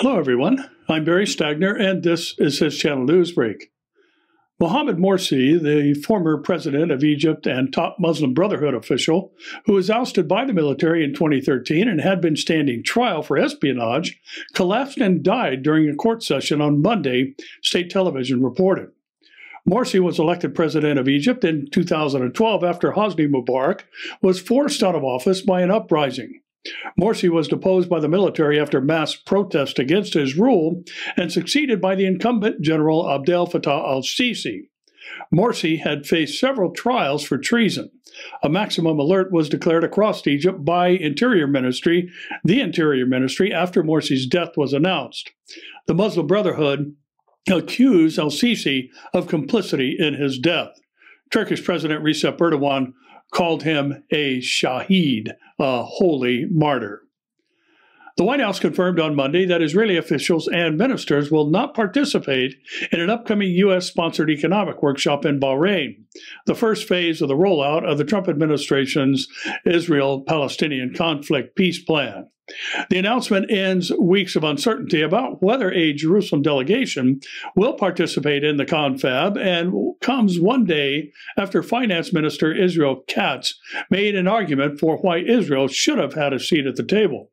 Hello, everyone. I'm Barry Stagner, and this is his channel Newsbreak. Mohamed Morsi, the former president of Egypt and top Muslim Brotherhood official, who was ousted by the military in 2013 and had been standing trial for espionage, collapsed and died during a court session on Monday, state television reported. Morsi was elected president of Egypt in 2012 after Hosni Mubarak was forced out of office by an uprising. Morsi was deposed by the military after mass protest against his rule and succeeded by the incumbent General Abdel Fattah al-Sisi. Morsi had faced several trials for treason. A maximum alert was declared across Egypt by the Interior Ministry after Morsi's death was announced. The Muslim Brotherhood accused al-Sisi of complicity in his death. Turkish President Recep Erdogan called him a shaheed, a holy martyr. The White House confirmed on Monday that Israeli officials and ministers will not participate in an upcoming U.S.-sponsored economic workshop in Bahrain, the first phase of the rollout of the Trump administration's Israel-Palestinian conflict peace plan. The announcement ends weeks of uncertainty about whether a Jerusalem delegation will participate in the confab and comes one day after Finance Minister Israel Katz made an argument for why Israel should have had a seat at the table.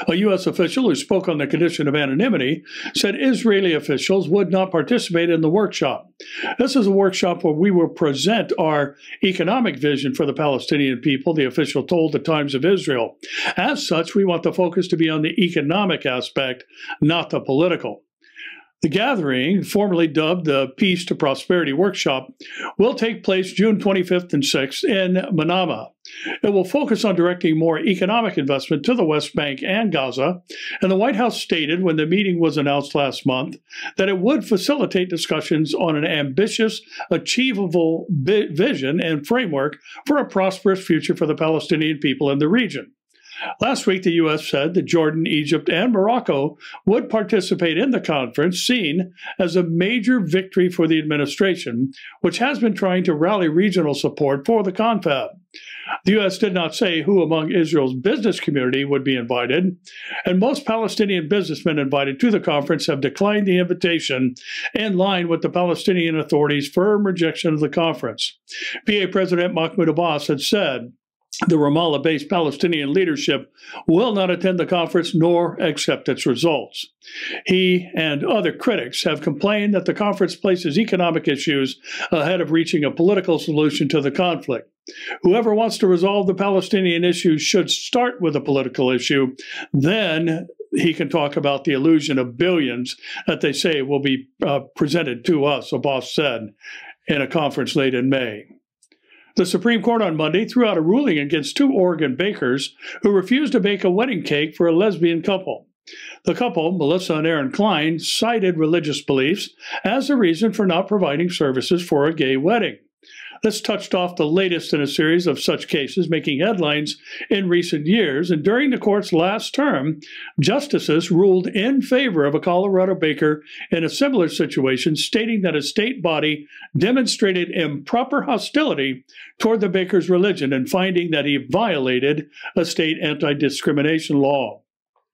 A U.S. official who spoke on the condition of anonymity said Israeli officials would not participate in the workshop. This is a workshop where we will present our economic vision for the Palestinian people, the official told the Times of Israel. As such, we want the focus to be on the economic aspect, not the political. The gathering, formerly dubbed the Peace to Prosperity Workshop, will take place June 25th and 6th in Manama. It will focus on directing more economic investment to the West Bank and Gaza, and the White House stated when the meeting was announced last month that it would facilitate discussions on an ambitious, achievable vision and framework for a prosperous future for the Palestinian people in the region. Last week, the U.S. said that Jordan, Egypt, and Morocco would participate in the conference, seen as a major victory for the administration, which has been trying to rally regional support for the confab. The U.S. did not say who among Israel's business community would be invited, and most Palestinian businessmen invited to the conference have declined the invitation in line with the Palestinian Authority's firm rejection of the conference. PA President Mahmoud Abbas had said the Ramallah-based Palestinian leadership will not attend the conference nor accept its results. He and other critics have complained that the conference places economic issues ahead of reaching a political solution to the conflict. Whoever wants to resolve the Palestinian issue should start with a political issue. Then he can talk about the illusion of billions that they say will be presented to us, Abbas said in a conference late in May. The Supreme Court on Monday threw out a ruling against two Oregon bakers who refused to bake a wedding cake for a lesbian couple. The couple, Melissa and Aaron Klein, cited religious beliefs as a reason for not providing services for a gay wedding. This touched off the latest in a series of such cases making headlines in recent years, and during the court's last term, justices ruled in favor of a Colorado baker in a similar situation, stating that a state body demonstrated improper hostility toward the baker's religion and finding that he violated a state anti-discrimination law.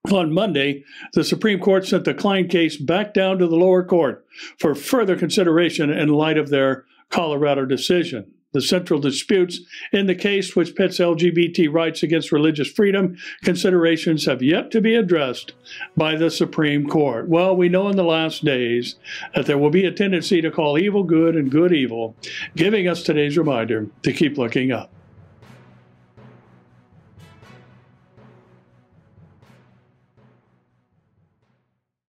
On Monday, the Supreme Court sent the Klein case back down to the lower court for further consideration in light of their Colorado decision. The central disputes in the case, which pits LGBT rights against religious freedom considerations, have yet to be addressed by the Supreme Court. Well, we know in the last days that there will be a tendency to call evil good and good evil, giving us today's reminder to keep looking up.